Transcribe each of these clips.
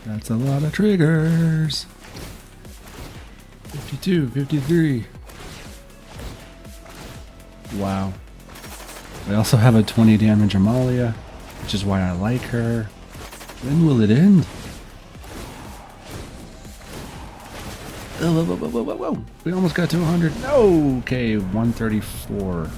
That's a lot of triggers. 52, 53. Wow. We also have a 20 damage Amalia, which is why I like her. When will it end? Whoa, whoa, whoa, whoa, whoa, whoa. We almost got to 100. No! Okay, 134.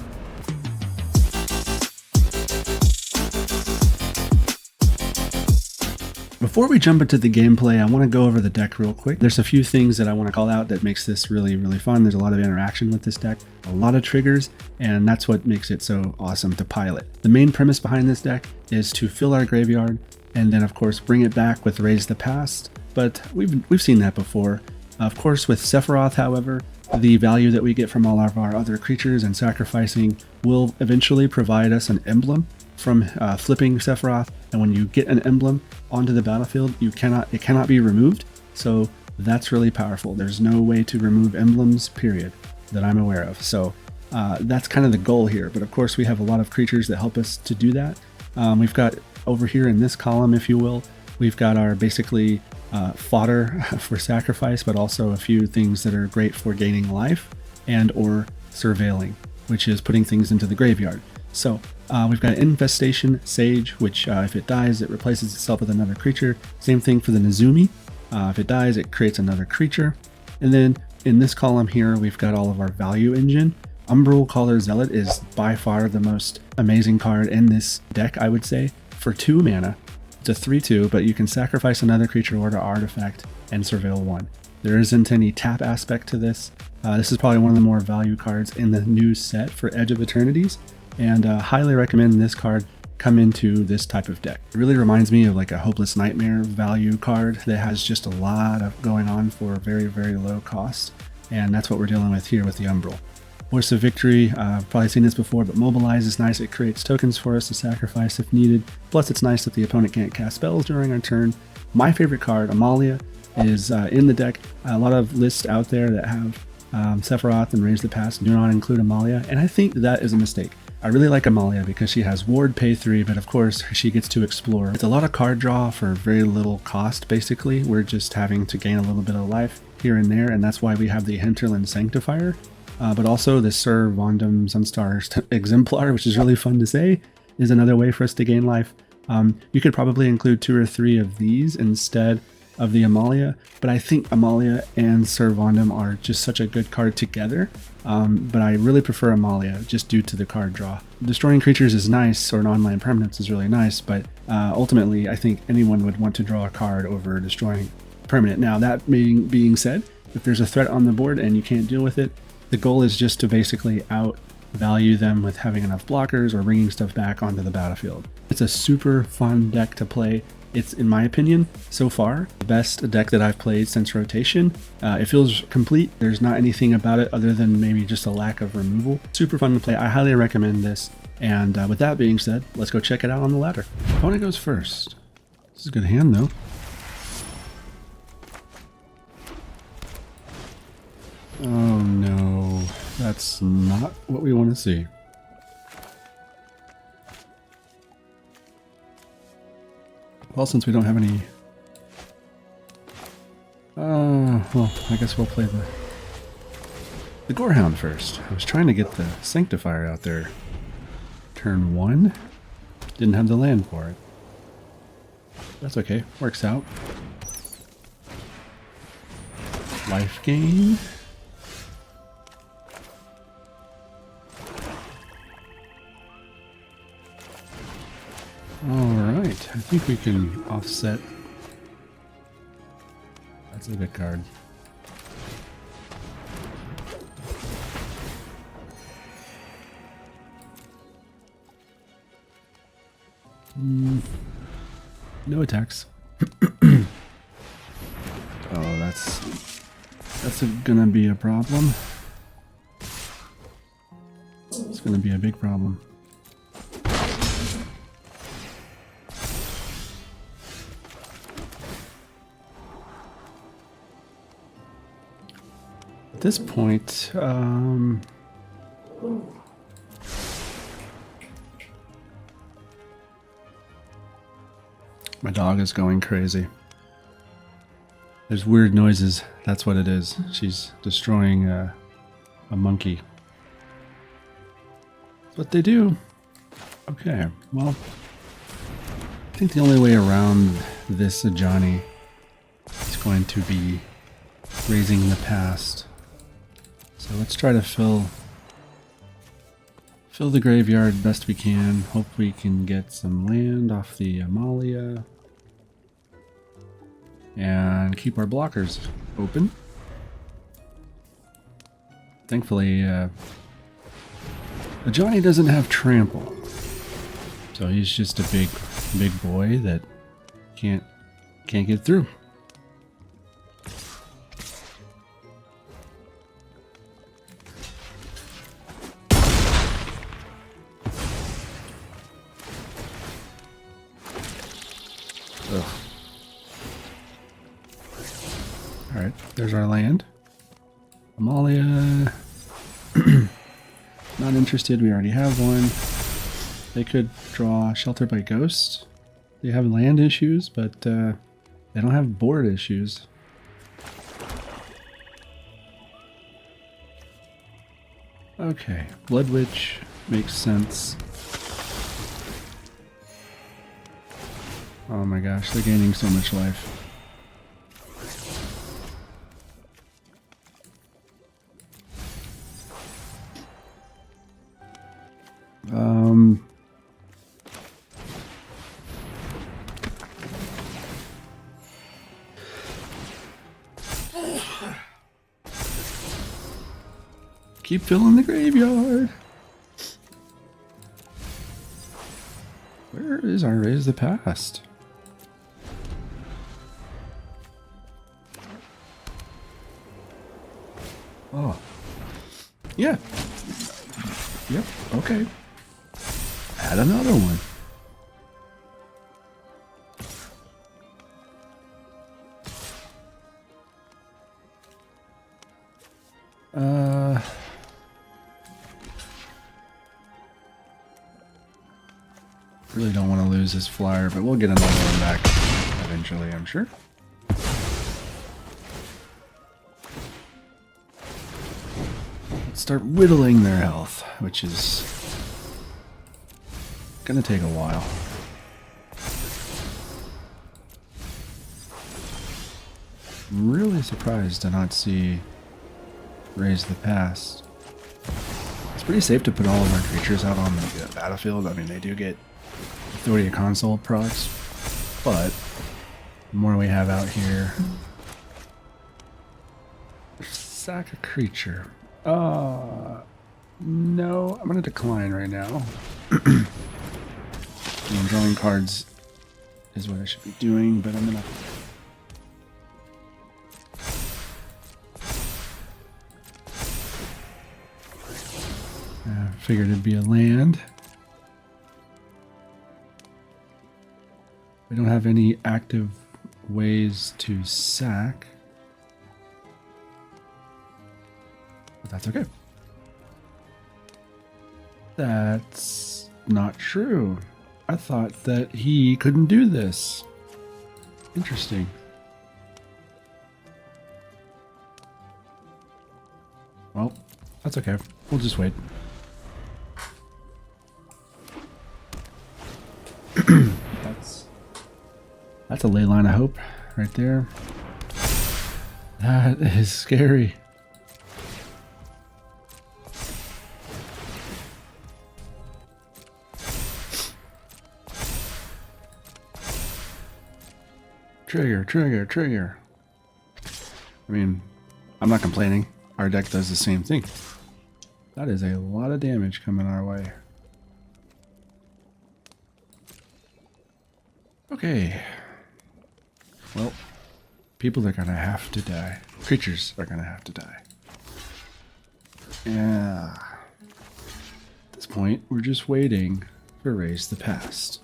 Before we jump into the gameplay, I want to go over the deck real quick. There's a few things that I want to call out that makes this really, really fun. There's a lot of interaction with this deck, a lot of triggers, and that's what makes it so awesome to pilot. The main premise behind this deck is to fill our graveyard and then of course bring it back with Raise the Past, but we've seen that before. Of course with Sephiroth, however, the value that we get from all of our other creatures and sacrificing will eventually provide us an emblem from flipping Sephiroth, and when you get an emblem onto the battlefield, it cannot be removed. So that's really powerful. There's no way to remove emblems, period, that I'm aware of. So that's kind of the goal here. But of course, we have a lot of creatures that help us to do that. We've got over here in this column, if you will, we've got our basically fodder for sacrifice, but also a few things that are great for gaining life and or surveilling, which is putting things into the graveyard. So we've got Infestation Sage, which if it dies, it replaces itself with another creature. Same thing for the Nezumi. If it dies, it creates another creature. And then in this column here, we've got all of our value engine. Umbral Caller Zealot is by far the most amazing card in this deck, I would say. For 2 mana, it's a 3/2, but you can sacrifice another creature or an artifact and surveil 1. There isn't any tap aspect to this. This is probably one of the more value cards in the new set for Edge of Eternities, and highly recommend this card come into this type of deck. It really reminds me of like a Hopeless Nightmare value card that has just a lot of going on for very, very low cost, and that's what we're dealing with here with the Umbral. Voice of Victory, probably seen this before, but Mobilize is nice. It creates tokens for us to sacrifice if needed. Plus it's nice that the opponent can't cast spells during our turn. My favorite card, Amalia, is in the deck. A lot of lists out there that have Sephiroth and Raise the Past do not include Amalia, and I think that is a mistake. I really like Amalia because she has Ward pay 3, but of course she gets to explore. It's a lot of card draw for very little cost, basically. We're just having to gain a little bit of life here and there, and that's why we have the Hinterland Sanctifier. But also the Sir Vondam Sunstar Exemplar, which is really fun to say, is another way for us to gain life. You could probably include 2 or 3 of these instead of the Amalia, but I think Amalia and Sir Vondam are just such a good card together. But I really prefer Amalia just due to the card draw. Destroying creatures is nice, or non-land permanents is really nice, but ultimately I think anyone would want to draw a card over destroying permanent. Now that being said, if there's a threat on the board and you can't deal with it, the goal is just to basically outvalue them with having enough blockers or bringing stuff back onto the battlefield. It's a super fun deck to play. It's, in my opinion, so far, the best deck that I've played since rotation. It feels complete. There's not anything about it other than maybe just a lack of removal. Super fun to play. I highly recommend this. And with that being said, let's go check it out on the ladder. Opponent goes first. This is a good hand, though. Oh no, that's not what we want to see. Well, since we don't have any... well, I guess we'll play the Gorehound first. I was trying to get the Sanctifier out there. Turn 1. Didn't have the land for it. That's okay, works out. Life gain. Alright, I think we can offset. That's a good card. No attacks. Oh, that's gonna be a problem. It's gonna be a big problem. At this point, my dog is going crazy. There's weird noises. That's what it is. She's destroying a monkey. That's what they do. Okay, well, I think the only way around this Ajani is going to be raising the past. So let's try to fill the graveyard best we can. Hope we can get some land off the Amalia. And keep our blockers open. Thankfully, Ajani doesn't have trample. So he's just a big boy that can't get through. Ugh. Alright, there's our land. Amalia. Not interested, we already have one. They could draw Shelter by Ghost. They have land issues, but they don't have board issues. Okay, Bloodwitch makes sense. Oh my gosh, they're gaining so much life. Keep filling the graveyard. Where is our Raise the Past? Oh. Yeah. Yep, okay. Add another one. Really don't want to lose this flyer, but we'll get another one back eventually, I'm sure. Let's start whittling their health, which is gonna take a while. I'm really surprised to not see Raise the Past. It's pretty safe to put all of our creatures out on the battlefield. I mean, they do get Authority of Console procs, but the more we have out here... Sack a creature. No, I'm going to decline right now. Drawing cards is what I should be doing, but I'm going to... Figured it'd be a land. We don't have any active ways to sack. But that's okay. That's not true. I thought that he couldn't do this. Interesting. Well, that's okay. We'll just wait. That's a ley line of hope right there. That is scary. Trigger, trigger, trigger. I mean, I'm not complaining. Our deck does the same thing. That is a lot of damage coming our way. Okay. Well, people are gonna have to die. Creatures are gonna have to die. Yeah. At this point, we're just waiting for Raise the Past.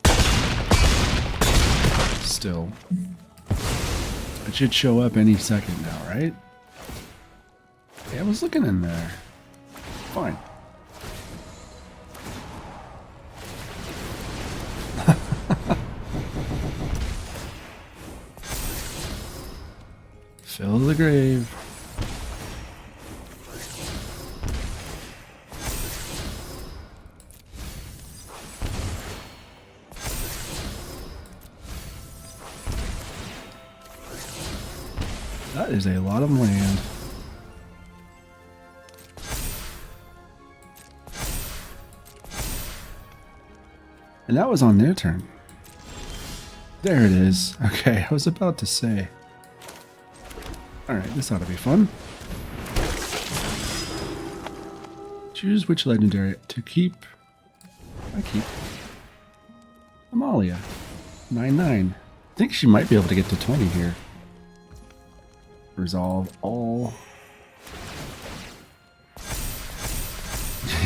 Still. It should show up any second now, right? Yeah, I was looking in there. Fine. the grave. That is a lot of land. And that was on their turn. There it is. Okay, I was about to say. Alright, this ought to be fun. Choose which legendary to keep. I keep Amalia. 9/9. I think she might be able to get to 20 here. Resolve all.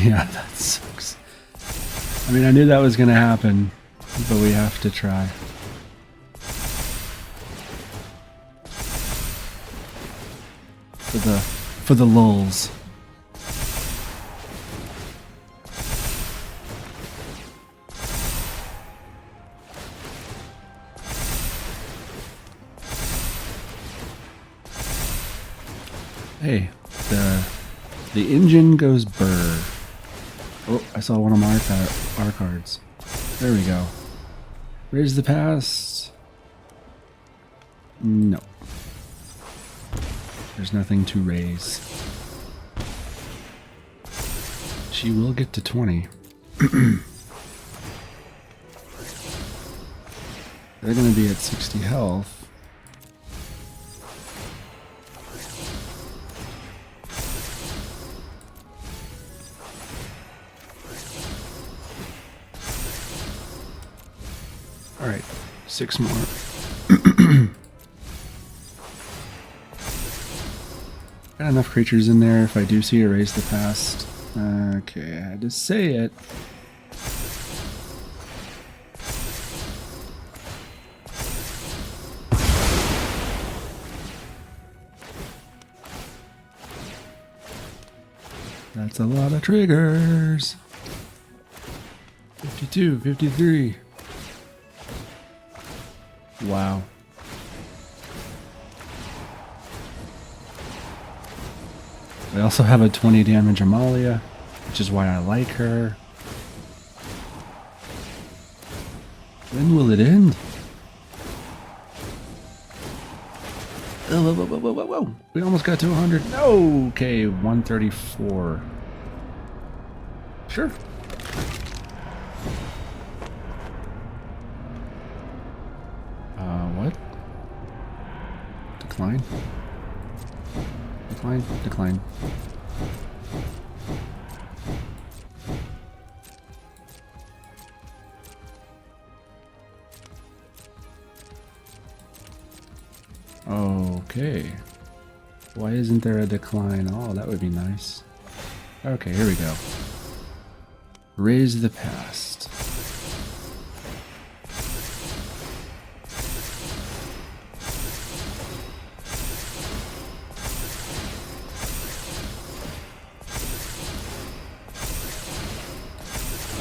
Yeah, that sucks. I mean, I knew that was going to happen, but we have to try. For the lulz. Hey, the engine goes burr. Oh, I saw one of our cards. There we go. Raise the past. No. There's nothing to raise. She will get to 20. They're going to be at 60 health. Alright, 6 more. Got enough creatures in there if I do see Erase the Past. Okay, I had to say it. That's a lot of triggers. 52, 53. Wow. I also have a 20 damage Amalia, which is why I like her. When will it end? Oh, whoa, whoa, whoa, whoa, whoa. We almost got to 100. No! Okay, 134. Sure. What? Decline? Decline? Decline. Okay. Why isn't there a decline? Oh, that would be nice. Okay, here we go. Raise the past.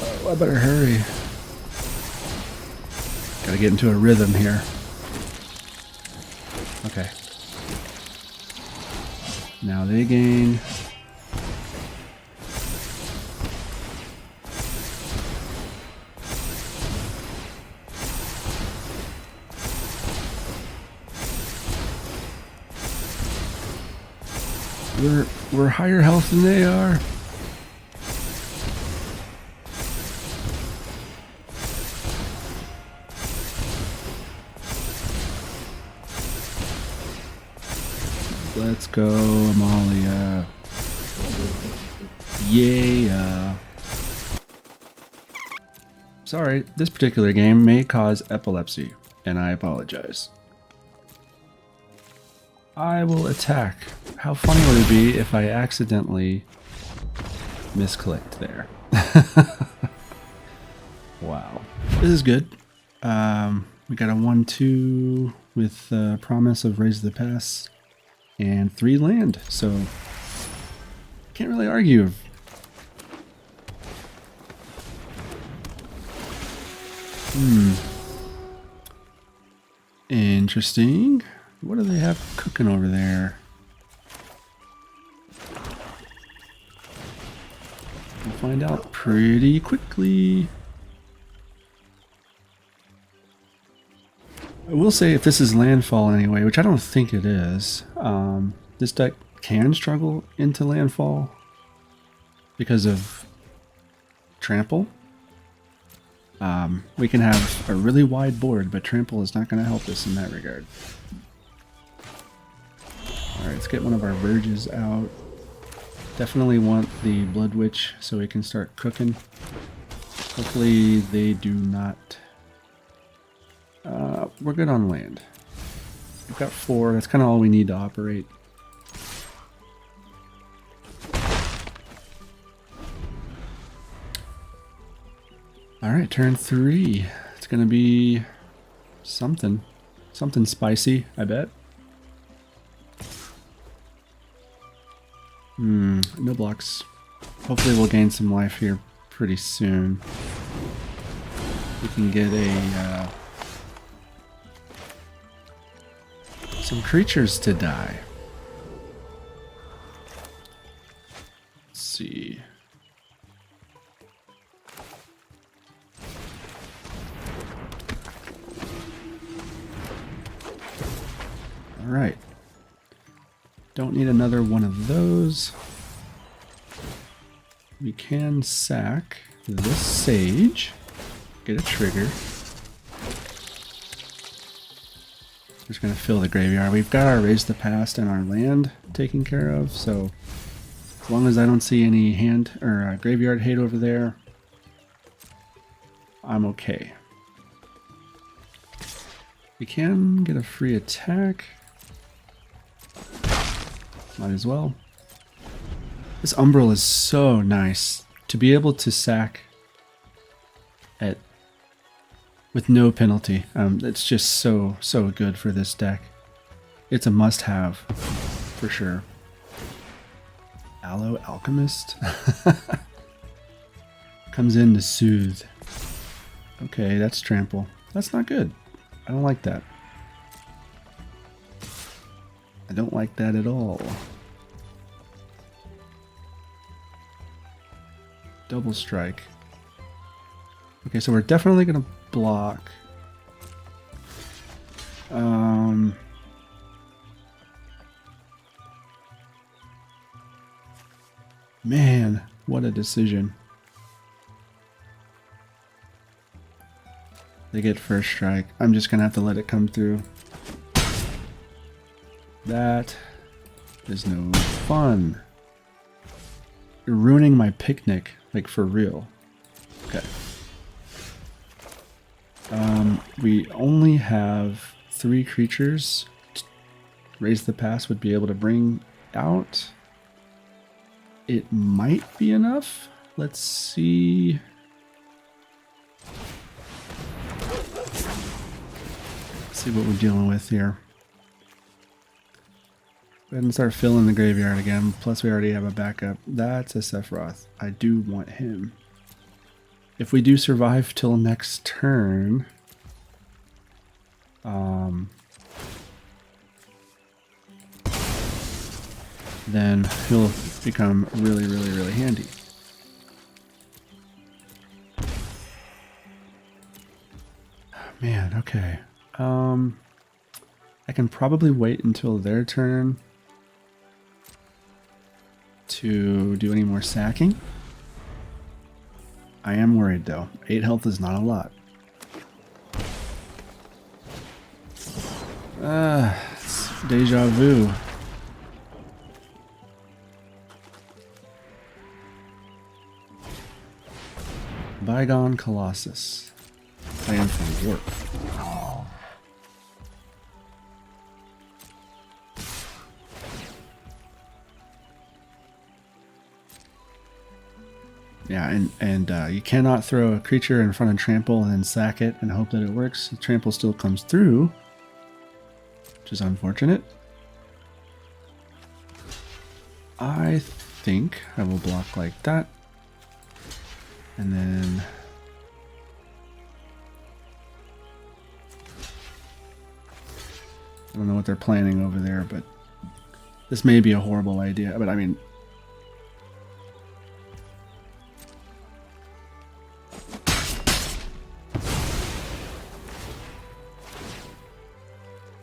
Oh, I better hurry. Gotta get into a rhythm here. Okay. Now they gain. We're higher health than they are. Let's go, Amalia. Yeah. Sorry, this particular game may cause epilepsy, and I apologize. I will attack. How funny would it be if I accidentally misclicked there? Wow. This is good. We got a 1/2 with promise of Raise the Past. And 3 land, so can't really argue. Interesting. What do they have cooking over there? We'll find out pretty quickly. I will say, if this is landfall anyway, which I don't think it is, this deck can struggle into landfall because of trample. We can have a really wide board, but trample is not going to help us in that regard. Alright, let's get one of our verges out. Definitely want the Bloodwitch so we can start cooking. Hopefully they do not... we're good on land. We've got 4, that's kind of all we need to operate. Alright, turn 3. It's gonna be something. Something spicy, I bet. No blocks. Hopefully we'll gain some life here pretty soon. We can get a some creatures to die. Let's see. All right. Don't need another one of those. We can sack this sage, get a trigger. Just gonna fill the graveyard. We've got our Raise the Past and our land taken care of, so as long as I don't see any hand or graveyard hate over there, I'm okay. We can get a free attack. Might as well. This Umbral is so nice to be able to sack at with no penalty. It's just so good for this deck. It's a must-have for sure. Aloe Alchemist comes in to soothe. Okay, that's trample. That's not good. I don't like that. I don't like that at all. Double strike. Okay, so we're definitely gonna block. Man, what a decision. They get first strike. I'm just gonna have to let it come through. That is no fun. You're ruining my picnic, like for real. Okay. We only have 3 creatures. Raise the Past would be able to bring out. It might be enough. Let's see. Let's see what we're dealing with here. Go ahead and start filling the graveyard again. Plus we already have a backup. That's a Sephiroth. I do want him. If we do survive till next turn, then he'll become really handy. Man, okay. I can probably wait until their turn to do any more sacking. I am worried though. 8 health is not a lot. It's deja vu. Bygone Colossus. Plan for work. Yeah, and you cannot throw a creature in front of trample and then sack it and hope that it works. The trample still comes through, which is unfortunate. I think I will block like that. And then I don't know what they're planning over there, but this may be a horrible idea. But I mean,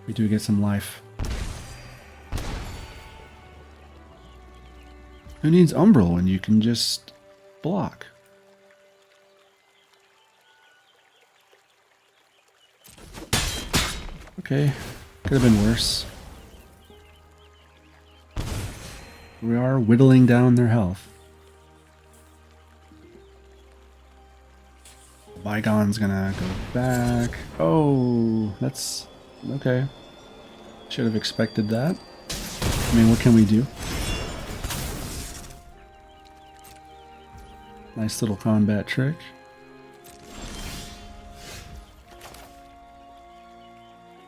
We do get some life. Who needs Umbral when you can just block? Okay, could have been worse. We are whittling down their health. Bygone's gonna go back. Oh, that's okay. Should have expected that. I mean, what can we do? Nice little combat trick.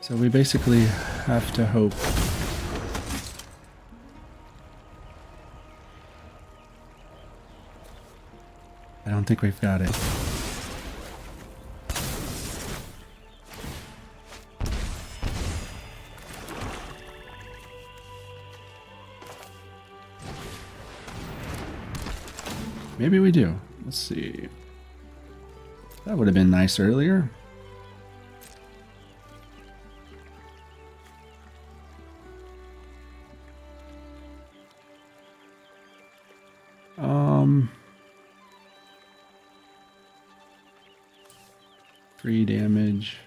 So we basically have to hope. I don't think we've got it. Maybe we do. Let's see. That would have been nice earlier. Free damage.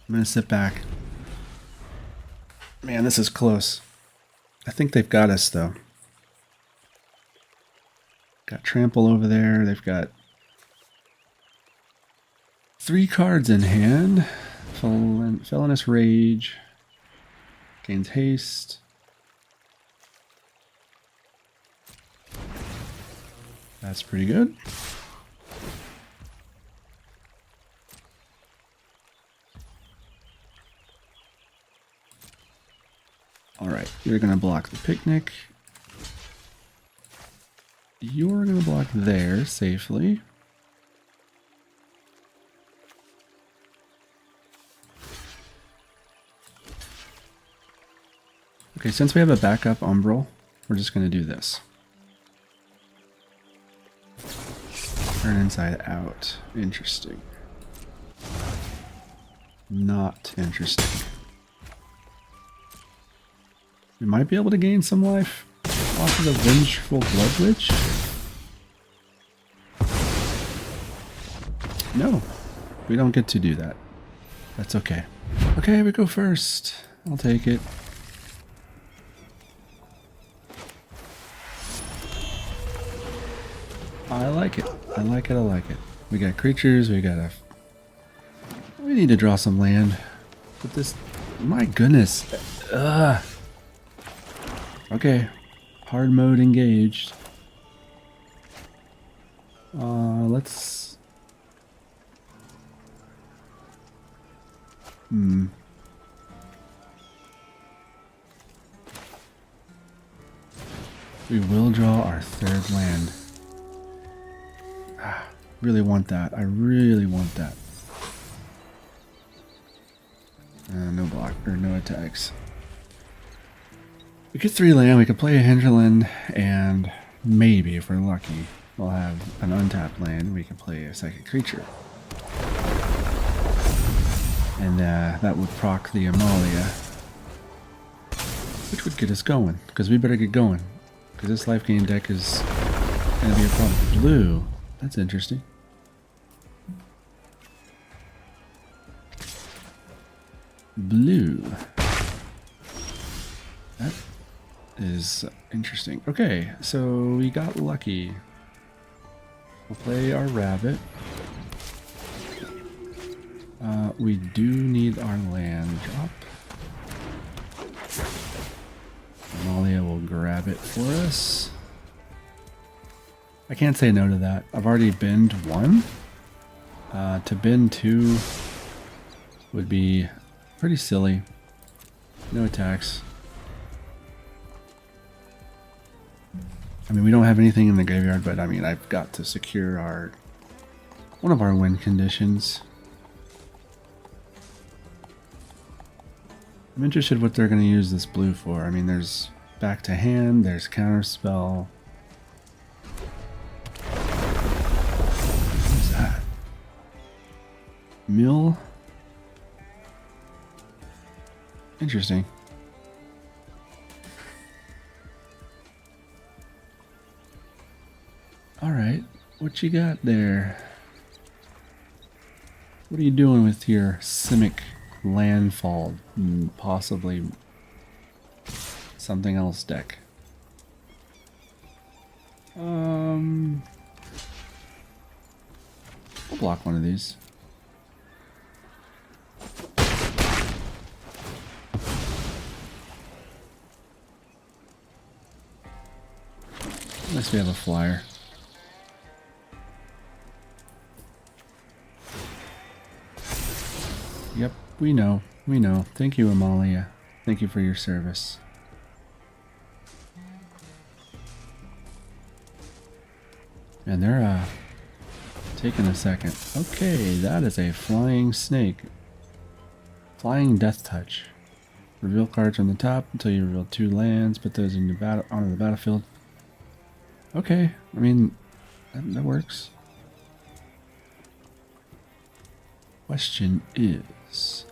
I'm gonna sit back. Man, this is close. I think they've got us though. Got Trample over there. They've got 3 cards in hand. Felonious Rage. Gains haste. That's pretty good. Alright, you're going to block the picnic. You're going to block there safely. Okay, since we have a backup Umbral, we're just going to do this. Turn inside out. Interesting. Not interesting. We might be able to gain some life off of the Vengeful Bloodwitch. No, we don't get to do that. That's okay. Okay, we go first. I'll take it. I like it. I like it. I like it. We got creatures. We got a... We need to draw some land. But this... My goodness. Ugh. Okay. Hard mode engaged. Let's... We will draw our 3rd land. Really want that. I really want that. No block or no attacks. We get 3 land. We could play a Hinterland, and maybe if we're lucky, we'll have an untapped land. We can play a second creature, and that would proc the Amalia, which would get us going. Because we better get going, because this life gain deck is going to be a problem. Blue. That's interesting. Blue. That is interesting. Okay, so we got lucky. We'll play our rabbit. We do need our land drop. Amalia will grab it for us. I can't say no to that. I've already binned 1. To bin 2 would be pretty silly. No attacks. I mean, we don't have anything in the graveyard, but I mean, I've got to secure one of our win conditions. I'm interested what they're going to use this blue for. I mean, there's back to hand, there's counterspell. mill. Interesting. Alright, what you got there? What are you doing with your Simic Landfall? Possibly something else deck. We'll block one of these. Unless we have a flyer. Yep, we know. We know. Thank you, Amalia. Thank you for your service. And they're taking a second. Okay, that is a flying snake. Flying Death Touch. Reveal cards on the top until you reveal 2 lands. Put those in the onto the battlefield. Okay, I mean, that works. Question is...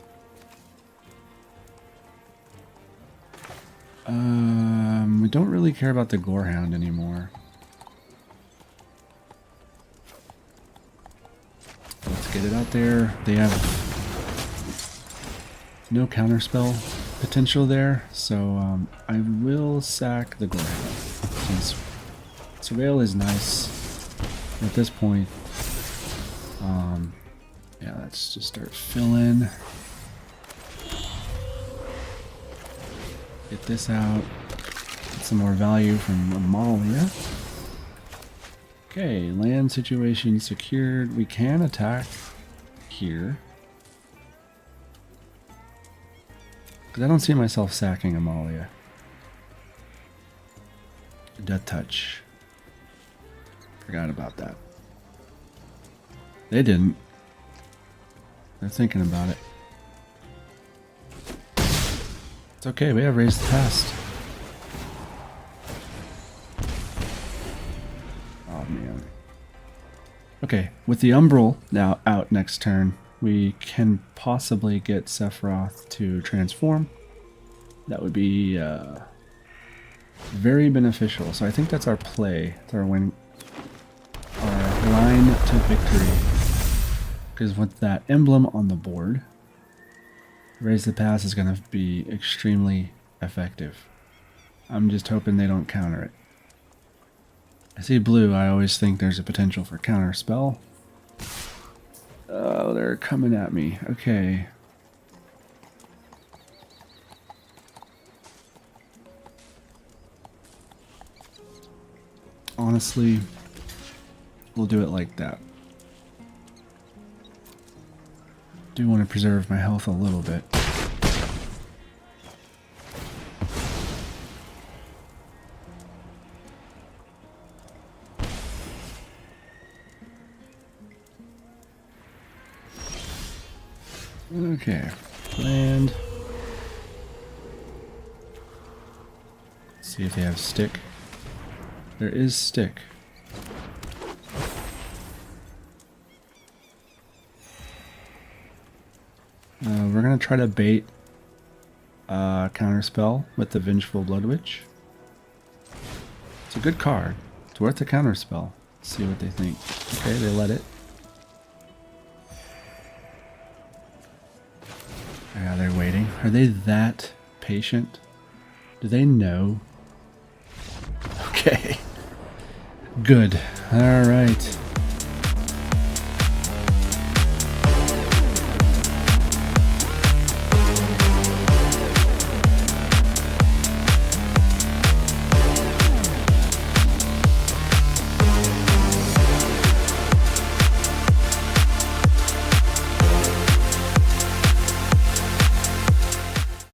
we don't really care about the Gorehound anymore. Let's get it out there. They have no counterspell potential there, so I will sack the Gorehound. Since Surveil is nice at this point. Yeah, let's just start filling. Get this out. Get some more value from Amalia. Okay, land situation secured. We can attack here. Because I don't see myself sacking Amalia. Death Touch. Forgot about that. They didn't. They're thinking about it. It's okay, we have raised the past. Oh man. Okay, with the Umbral now out next turn, we can possibly get Sephiroth to transform. That would be very beneficial. So I think that's our play. It's our win. Our line to victory. Because with that emblem on the board, raise the pass is going to be extremely effective. I'm just hoping they don't counter it. I see blue, I always think there's a potential for counter spell. Oh, they're coming at me. Okay. Honestly, we'll do it like that. Do want to preserve my health a little bit. Okay, land. Let's see if they have stick. There is stick. We're going to try to bait counterspell with the Vengeful Bloodwitch. It's a good card. It's worth a counterspell. Let's see what they think. Okay, they let it. Yeah, they're waiting. Are they that patient? Do they know? Okay. Good. Alright.